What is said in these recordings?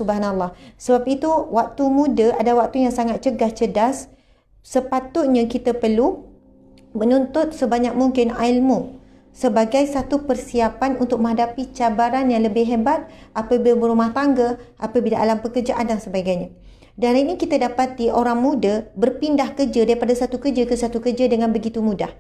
subhanallah. Sebab itu waktu muda ada waktu yang sangat cerdas. Sepatutnya kita perlu menuntut sebanyak mungkin ilmu sebagai satu persiapan untuk menghadapi cabaran yang lebih hebat apabila berumah tangga, apabila alam pekerjaan dan sebagainya. Dan hari ini kita dapati orang muda berpindah kerja daripada satu kerja ke satu kerja dengan begitu mudah.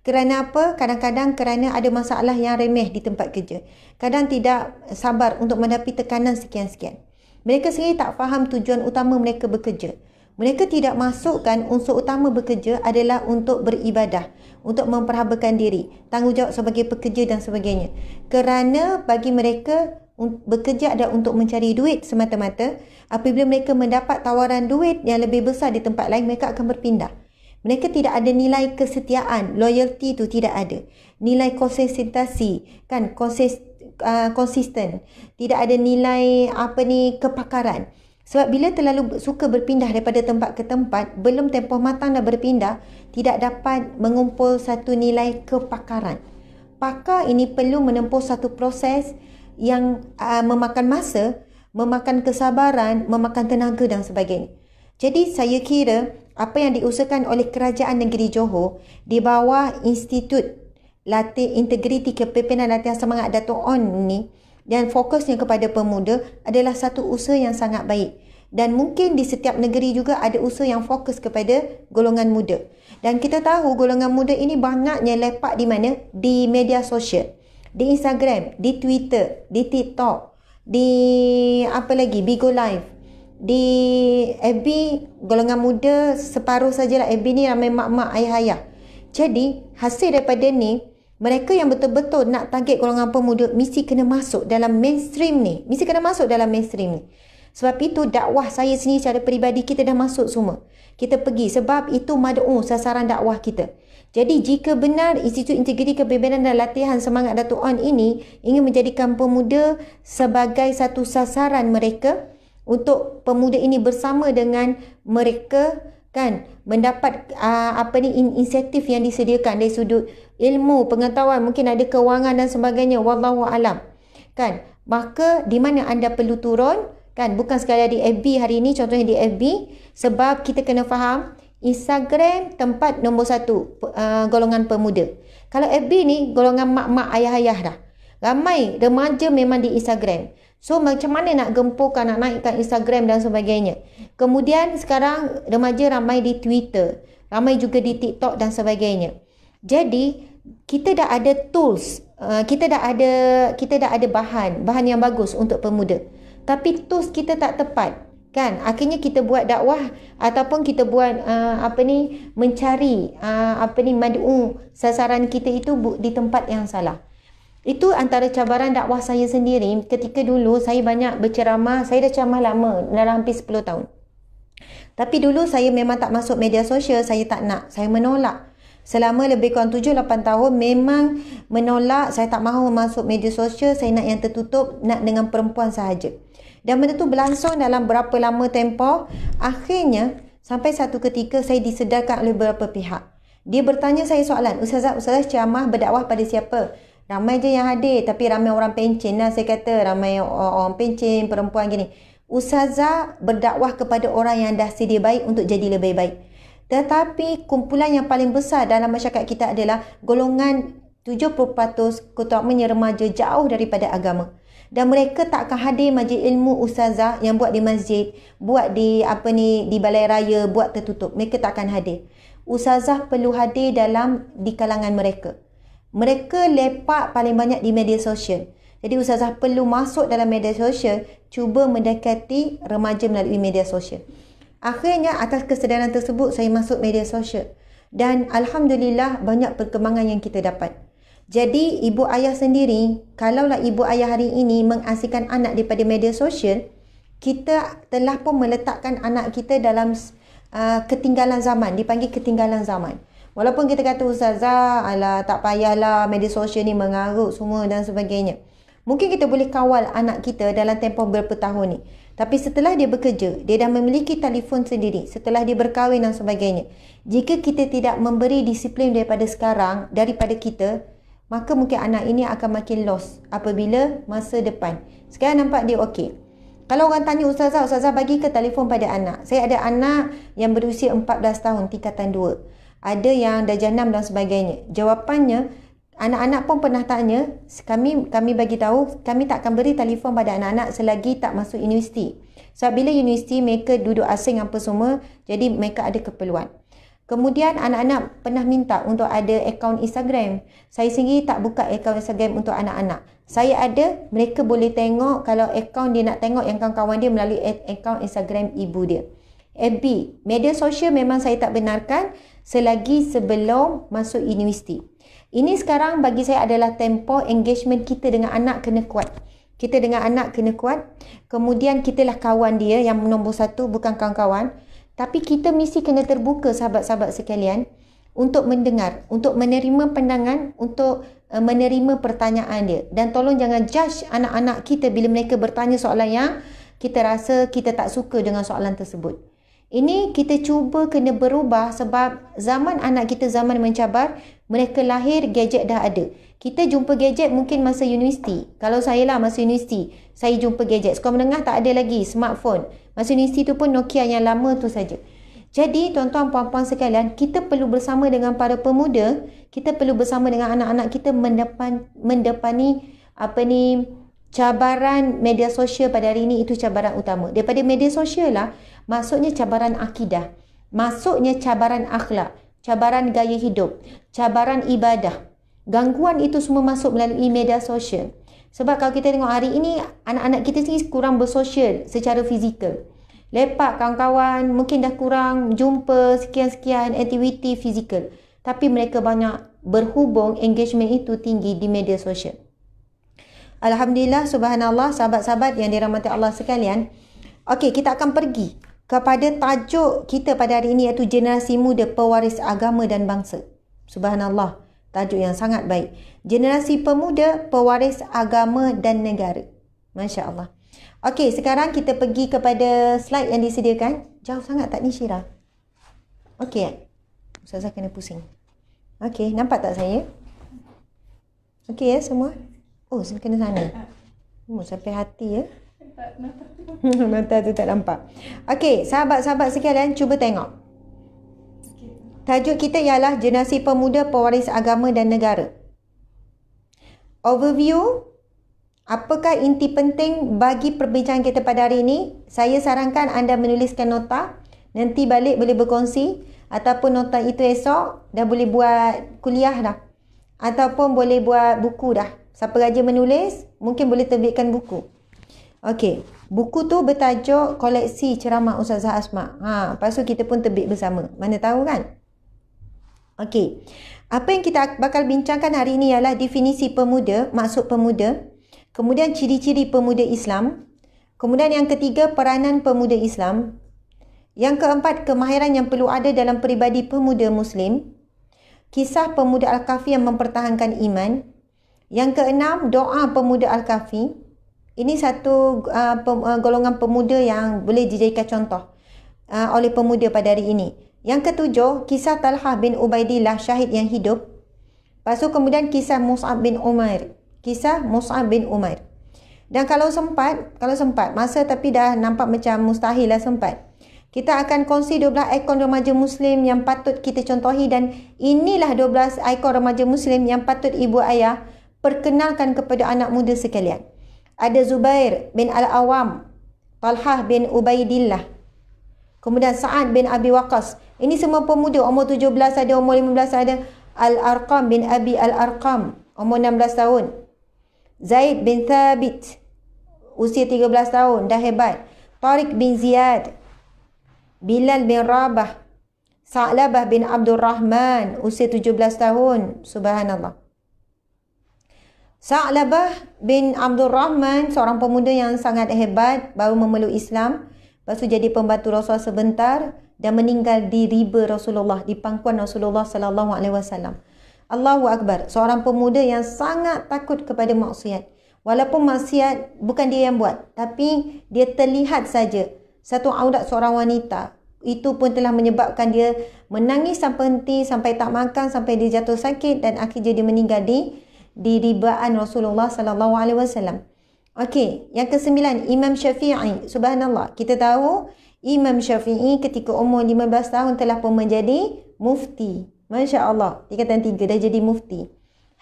Kerana apa? Kadang-kadang kerana ada masalah yang remeh di tempat kerja. Kadang tidak sabar untuk menghadapi tekanan sekian-sekian. Mereka sendiri tak faham tujuan utama mereka bekerja. Mereka tidak masukkan unsur utama bekerja adalah untuk beribadah, untuk memperhabakan diri, tanggungjawab sebagai pekerja dan sebagainya. Kerana bagi mereka bekerja adalah untuk mencari duit semata-mata. Apabila mereka mendapat tawaran duit yang lebih besar di tempat lain, mereka akan berpindah. Mereka tidak ada nilai kesetiaan, loyalty tu tidak ada. Nilai konsistensi, kan, konsisten. Tidak ada nilai kepakaran. Sebab bila terlalu suka berpindah daripada tempat ke tempat, belum tempoh matang dah berpindah, tidak dapat mengumpul satu nilai kepakaran. Pakar ini perlu menempuh satu proses yang memakan masa, memakan kesabaran, memakan tenaga dan sebagainya. Jadi saya kira apa yang diusahakan oleh Kerajaan Negeri Johor di bawah Institut Integriti Kepimpinan Latihan Semangat Dato' On ni, dan fokusnya kepada pemuda adalah satu usaha yang sangat baik. Dan mungkin di setiap negeri juga ada usaha yang fokus kepada golongan muda. Dan kita tahu golongan muda ini banyaknya lepak di mana? Di media sosial. Di Instagram, di Twitter, di TikTok, di Bigo Live. Di FB, golongan muda separuh sajalah. FB ni ramai mak-mak, ayah-ayah. Jadi hasil daripada ni, mereka yang betul-betul nak target golongan pemuda mesti kena masuk dalam mainstream ni. Mesti kena masuk dalam mainstream ni. Sebab itu dakwah saya sendiri secara peribadi kita dah masuk semua. Kita pergi sebab itu mad'u sasaran dakwah kita. Jadi jika benar Institut Integriti Kepimpinan dan Latihan Semangat Dato' On ini ingin menjadikan pemuda sebagai satu sasaran mereka, untuk pemuda ini bersama dengan mereka, kan, mendapat insentif yang disediakan dari sudut ilmu, pengetahuan, mungkin ada kewangan dan sebagainya, wallahu alam, kan, maka di mana anda perlu turun, kan, bukan sekadar di FB hari ini, contohnya di FB, sebab kita kena faham Instagram tempat nombor satu golongan pemuda. Kalau FB ni golongan mak-mak, ayah-ayah dah. Ramai remaja memang di Instagram. So macam mana nak gempurkan, nak naikkan Instagram dan sebagainya. Kemudian sekarang remaja ramai di Twitter, ramai juga di TikTok dan sebagainya. Jadi kita dah ada tools, kita dah ada bahan yang bagus untuk pemuda. Tapi tools kita tak tepat, kan? Akhirnya kita buat dakwah ataupun kita buat mencari mad'u sasaran kita itu di tempat yang salah. Itu antara cabaran dakwah saya sendiri. Ketika dulu saya banyak berceramah, saya dah ceramah lama, dalam hampir 10 tahun. Tapi dulu saya memang tak masuk media sosial, saya tak nak, saya menolak. Selama lebih kurang 7-8 tahun memang menolak, saya tak mahu masuk media sosial, saya nak yang tertutup, nak dengan perempuan sahaja. Dan benda tu berlangsung dalam berapa lama tempoh, akhirnya sampai satu ketika saya disedarkan oleh beberapa pihak. Dia bertanya saya soalan, Ustazah ceramah berdakwah pada siapa? Ramai je yang hadir, tapi ramai orang pencen lah, saya kata. Ramai orang pencen, perempuan gini. Ustazah berdakwah kepada orang yang dah sedia baik untuk jadi lebih baik. Tetapi kumpulan yang paling besar dalam masyarakat kita adalah golongan 70% terutamanya remaja jauh daripada agama. Dan mereka tak akan hadir majlis ilmu ustazah yang buat di masjid, buat di di balai raya, buat tertutup. Mereka tak akan hadir. Ustazah perlu hadir di kalangan mereka. Mereka lepak paling banyak di media sosial. Jadi ustazah perlu masuk dalam media sosial, cuba mendekati remaja melalui media sosial. Akhirnya atas kesedaran tersebut saya masuk media sosial. Dan alhamdulillah banyak perkembangan yang kita dapat. Jadi ibu ayah sendiri, kalaulah ibu ayah hari ini mengasihkan anak daripada media sosial, kita telah pun meletakkan anak kita dalam ketinggalan zaman, dipanggil ketinggalan zaman. Walaupun kita kata ustazah, alah tak payahlah media sosial ni mengarut semua dan sebagainya. Mungkin kita boleh kawal anak kita dalam tempoh beberapa tahun ni. Tapi setelah dia bekerja, dia dah memiliki telefon sendiri, setelah dia berkahwin dan sebagainya. Jika kita tidak memberi disiplin daripada sekarang, daripada kita, maka mungkin anak ini akan makin lost apabila masa depan. Sekarang nampak dia okey. Kalau orang tanya Ustazah bagi ke telefon pada anak. Saya ada anak yang berusia 14 tahun, tingkatan 2. Ada yang dah jenam dan sebagainya. Jawapannya, anak-anak pun pernah tanya, kami bagi tahu, kami tak akan beri telefon pada anak-anak selagi tak masuk universiti. Sebab bila universiti mereka duduk asing apa semua, jadi mereka ada keperluan. Kemudian anak-anak pernah minta untuk ada akaun Instagram. Saya sendiri tak buka akaun Instagram untuk anak-anak. Saya ada, mereka boleh tengok kalau akaun dia nak tengok yang kawan-kawan dia melalui akaun Instagram ibu dia. FB, media sosial memang saya tak benarkan selagi sebelum masuk universiti. Ini sekarang bagi saya adalah tempoh engagement kita dengan anak kena kuat. Kita dengan anak kena kuat. Kemudian kitalah kawan dia yang nombor 1, bukan kawan-kawan. Tapi kita mesti kena terbuka sahabat-sahabat sekalian untuk mendengar, untuk menerima pandangan, untuk menerima pertanyaan dia. Dan tolong jangan judge anak-anak kita bila mereka bertanya soalan yang kita rasa kita tak suka dengan soalan tersebut. Ini kita cuba kena berubah sebab zaman anak kita zaman mencabar, mereka lahir gadget dah ada. Kita jumpa gadget mungkin masa universiti. Kalau saya lah masa universiti, saya jumpa gadget. Sekolah menengah tak ada lagi smartphone. Masa universiti tu pun Nokia yang lama tu saja. Jadi tuan-tuan puan-puan sekalian, kita perlu bersama dengan para pemuda, kita perlu bersama dengan anak-anak kita mendepani cabaran media sosial pada hari ini. Itu cabaran utama. Daripada media sosial lah, maksudnya cabaran akidah, maksudnya cabaran akhlak, cabaran gaya hidup, cabaran ibadah. Gangguan itu semua masuk melalui media sosial. Sebab kalau kita tengok hari ini, anak-anak kita sendiri kurang bersosial secara fizikal. Lepak kawan-kawan, mungkin dah kurang jumpa sekian-sekian aktiviti fizikal. Tapi mereka banyak berhubung, engagement itu tinggi di media sosial. Alhamdulillah, subhanallah, sahabat-sahabat yang dirahmati Allah sekalian. Okey, kita akan pergi kepada tajuk kita pada hari ini iaitu generasi muda pewaris agama dan bangsa. Subhanallah, tajuk yang sangat baik. Generasi pemuda pewaris agama dan negara. Masya Allah. Okey, sekarang kita pergi kepada slide yang disediakan. Jauh sangat tak ni Syirah? Okey, Ustazah kena pusing. Okey, nampak tak saya? Okey ya semua? Oh, saya kena sana. Sampai hati ya. Mata tu tak nampak. Okey, sahabat-sahabat sekalian, cuba tengok. Tajuk kita ialah generasi pemuda pewaris agama dan negara. Overview, apakah inti penting bagi perbincangan kita pada hari ini? Saya sarankan anda menuliskan nota. Nanti balik boleh berkongsi. Ataupun nota itu esok dah boleh buat kuliah dah. Ataupun boleh buat buku dah. Siapa rajin menulis, mungkin boleh terbitkan buku. Okey, buku tu bertajuk Koleksi Ceramah Ustazah Asma. Lepas tu kita pun terbit bersama. Mana tahu kan? Okey. Apa yang kita bakal bincangkan hari ini ialah definisi pemuda, maksud pemuda. Kemudian ciri-ciri pemuda Islam. Kemudian yang ketiga, peranan pemuda Islam. Yang keempat, kemahiran yang perlu ada dalam peribadi pemuda Muslim. Kisah pemuda Al-Kahfi yang mempertahankan iman. Yang keenam, doa pemuda Al-Kahfi. Ini satu golongan pemuda yang boleh dijadikan contoh oleh pemuda pada hari ini. Yang ketujuh, kisah Talhah bin Ubaidillah, syahid yang hidup. Lepas tu kemudian kisah Mus'ab bin Umair. Kisah Mus'ab bin Umair. Dan kalau sempat, masa tapi dah nampak macam mustahil lah sempat. Kita akan kongsi 12 ikon remaja Muslim yang patut kita contohi, dan inilah 12 ikon remaja Muslim yang patut ibu ayah perkenalkan kepada anak muda sekalian. Ada Zubair bin Al-Awam, Talhah bin Ubaidillah, kemudian Sa'ad bin Abi Waqqas. Ini semua pemuda, umur 17 ada, umur 15 ada. Al-Arqam bin Abi Al-Arqam, umur 16 tahun. Zaid bin Thabit, usia 13 tahun, dah hebat. Tariq bin Ziyad, Bilal bin Rabah, Sa'labah bin Abdul Rahman, usia 17 tahun. Subhanallah. Sa'labah bin Abdul Rahman, seorang pemuda yang sangat hebat, baru memeluk Islam. Lepas tu jadi pembantu Rasulullah sebentar dan meninggal di riba Rasulullah, di pangkuan Rasulullah sallallahu alaihi wasallam. Allahu Akbar. Seorang pemuda yang sangat takut kepada maksiat. Walaupun maksiat bukan dia yang buat, tapi dia terlihat saja satu aurat seorang wanita. Itu pun telah menyebabkan dia menangis sampai henti, sampai tak makan, sampai dia jatuh sakit dan akhirnya dia meninggal di ribaan Rasulullah sallallahu alaihi wasallam. Okey, yang ke-9, Imam Syafi'i. Subhanallah. Kita tahu Imam Syafi'i ketika umur 15 tahun telah pun menjadi mufti. Masya Allah. Tingkatan 3 dah jadi mufti.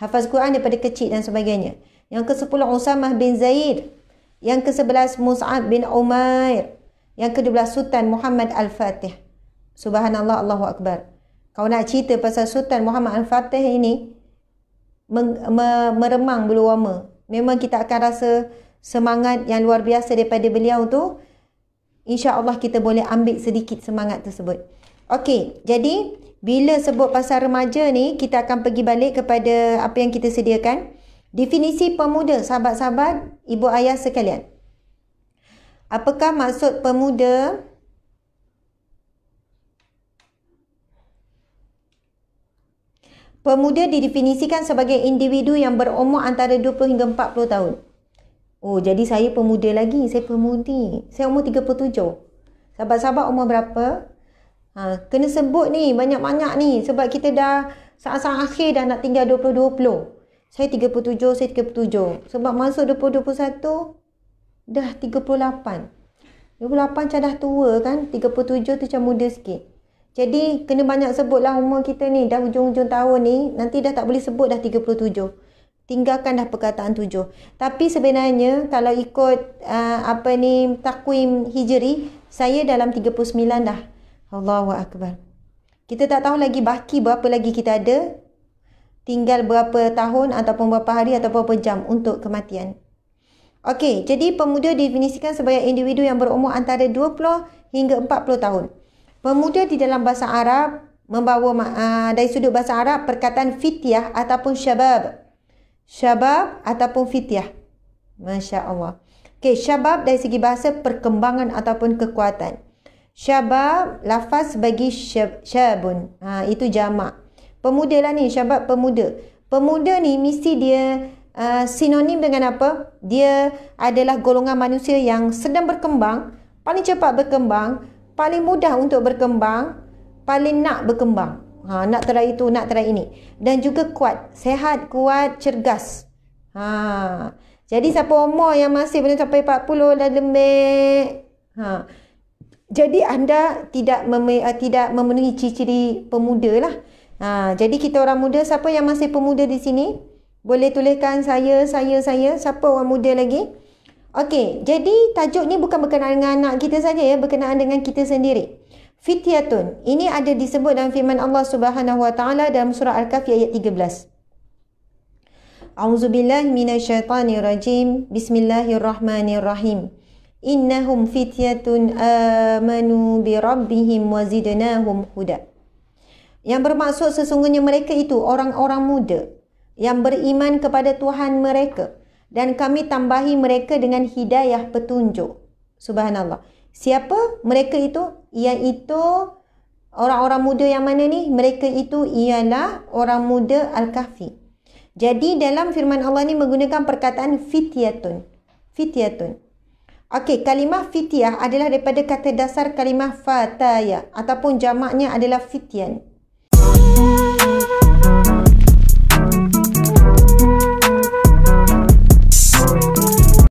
Hafaz Quran daripada kecil dan sebagainya. Yang ke-10, Usamah bin Zaid. Yang ke-11, Mus'ab bin Umair. Yang ke-12, Sultan Muhammad Al-Fatih. Subhanallah, Allahu Akbar. Kau nak cerita pasal Sultan Muhammad Al-Fatih ini, meremang bulu roma. Memang kita akan rasa semangat yang luar biasa daripada beliau tu. InsyaAllah kita boleh ambil sedikit semangat tersebut. Okey, jadi bila sebut pasal remaja ni, kita akan pergi balik kepada apa yang kita sediakan. Definisi pemuda, sahabat-sahabat, ibu ayah sekalian. Apakah maksud pemuda? Pemuda didefinisikan sebagai individu yang berumur antara 20 hingga 40 tahun. Oh, jadi saya pemuda lagi. Saya pemudi. Saya umur 37. Sahabat-sahabat umur berapa? Kena sebut ni, banyak-banyak ni. Sebab kita dah saat-saat akhir dah nak tinggal 2020. Saya 37, saya 37. Sebab masuk 2021, dah 38. 28 macam dah tua kan? 37 tu macam muda sikit. Jadi, kena banyak sebutlah umur kita ni. Dah hujung-hujung tahun ni, nanti dah tak boleh sebut dah 37. Tinggalkan dah perkataan 7. Tapi sebenarnya, kalau ikut takwim hijri, saya dalam 39 dah. Allahu Akbar. Kita tak tahu lagi baki berapa lagi kita ada. Tinggal berapa tahun ataupun berapa hari atau berapa jam untuk kematian. Okey, jadi pemuda didefinisikan sebagai individu yang berumur antara 20 hingga 40 tahun. Pemuda di dalam bahasa Arab membawa dari sudut bahasa Arab perkataan fityah ataupun syabab. Syabab ataupun fityah. Masya Allah. Okey, syabab dari segi bahasa perkembangan ataupun kekuatan. Syabab, lafaz bagi syabun. Itu jamak. Pemuda lah ni, syabab pemuda. Pemuda ni mesti dia sinonim dengan apa? Dia adalah golongan manusia yang sedang berkembang, paling cepat berkembang, paling mudah untuk berkembang, paling nak berkembang. Nak terai itu, nak terai ini. Dan juga kuat, sehat, kuat, cergas. Jadi siapa umur yang masih belum sampai 40 dah lembek. Jadi anda tidak memenuhi ciri-ciri pemuda lah. Jadi kita orang muda, siapa yang masih pemuda di sini? Boleh tuliskan saya. Siapa orang muda lagi? Okey, jadi tajuk ni bukan berkenaan dengan anak kita saja ya, berkenaan dengan kita sendiri. Fityatun. Ini ada disebut dalam firman Allah Subhanahu Wa Taala dalam surah Al-Kahfi ayat 13. A'udzubillahi minasyaitonirrajim. Bismillahirrahmanirrahim. Innahum fityatun amanu bi rabbihim wa zidnahum huda. Yang bermaksud sesungguhnya mereka itu orang-orang muda yang beriman kepada Tuhan mereka dan kami tambahi mereka dengan hidayah petunjuk. Subhanallah. Siapa mereka itu? Iaitu orang-orang muda yang mana ni? Mereka itu ialah orang muda Al-Kahfi. Jadi dalam firman Allah ni menggunakan perkataan fityatun. Fityatun. Okey, kalimah fityah adalah daripada kata dasar kalimah fataya ataupun jamaknya adalah fityan.